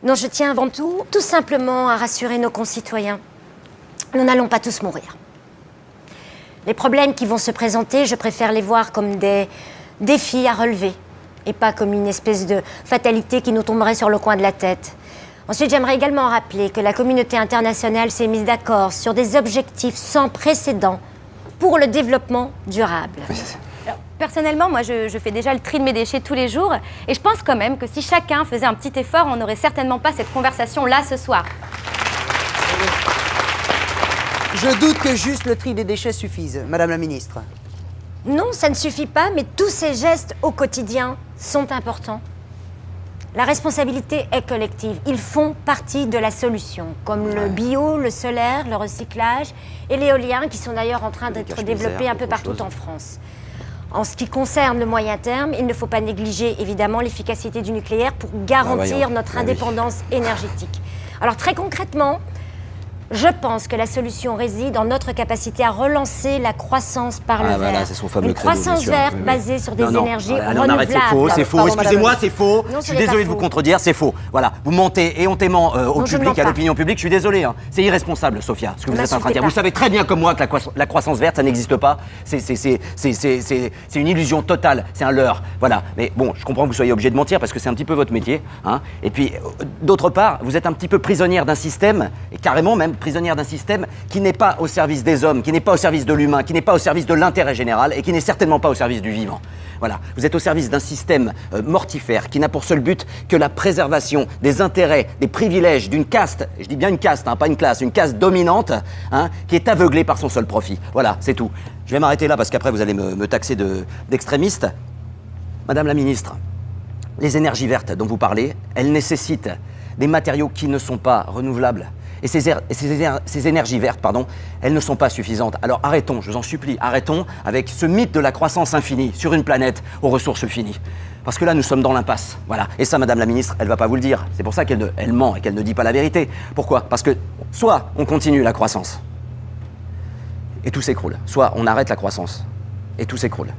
Non, je tiens avant tout simplement à rassurer nos concitoyens. Nous n'allons pas tous mourir. Les problèmes qui vont se présenter, je préfère les voir comme des défis à relever et pas comme une espèce de fatalité qui nous tomberait sur le coin de la tête. Ensuite, j'aimerais également rappeler que la communauté internationale s'est mise d'accord sur des objectifs sans précédent pour le développement durable. Alors, personnellement, moi, je fais déjà le tri de mes déchets tous les jours et je pense quand même que si chacun faisait un petit effort, on n'aurait certainement pas cette conversation-là ce soir. Je doute que juste le tri des déchets suffise, Madame la Ministre. Non, ça ne suffit pas, mais tous ces gestes au quotidien sont importants. La responsabilité est collective. Ils font partie de la solution, comme le bio, le solaire, le recyclage et l'éolien, qui sont d'ailleurs en train d'être développés un peu partout en France. En ce qui concerne le moyen terme, il ne faut pas négliger évidemment l'efficacité du nucléaire pour garantir notre indépendance énergétique. Alors très concrètement, je pense que la solution réside en notre capacité à relancer la croissance par le vert. Voilà, c'est son fameux Une croissance verte basée sur des énergies renouvelables. Non, arrête, c'est faux, excusez-moi, c'est faux. Non, Je suis désolé de vous contredire, c'est faux. Voilà, vous mentez éhontément au public, à l'opinion publique, je suis désolé. Hein. C'est irresponsable, Sophia, ce que vous êtes en train de dire. Vous savez très bien comme moi que la croissance verte, ça n'existe pas. C'est une illusion totale, c'est un leurre. Voilà, mais bon, je comprends que vous soyez obligé de mentir parce que c'est un petit peu votre métier. Hein. Et puis, d'autre part, vous êtes un petit peu prisonnière d'un système, et carrément même prisonnière d'un système qui n'est pas au service des hommes, qui n'est pas au service de l'humain, qui n'est pas au service de l'intérêt général et qui n'est certainement pas au service du vivant. Voilà, vous êtes au service d'un système mortifère qui n'a pour seul but que la préservation des intérêts, des privilèges d'une caste, je dis bien une caste, hein, pas une classe, une caste dominante, hein, qui est aveuglée par son seul profit. Voilà, c'est tout. Je vais m'arrêter là parce qu'après vous allez me taxer d'extrémiste. Madame la ministre, les énergies vertes dont vous parlez, elles nécessitent des matériaux qui ne sont pas renouvelables. Et ces énergies vertes, pardon, elles ne sont pas suffisantes. Alors arrêtons, je vous en supplie, arrêtons avec ce mythe de la croissance infinie sur une planète aux ressources finies. Parce que là, nous sommes dans l'impasse. Voilà. Et ça, Madame la Ministre, elle ne va pas vous le dire. C'est pour ça qu'elle ment et qu'elle ne dit pas la vérité. Pourquoi? Parce que soit on continue la croissance et tout s'écroule, soit on arrête la croissance et tout s'écroule.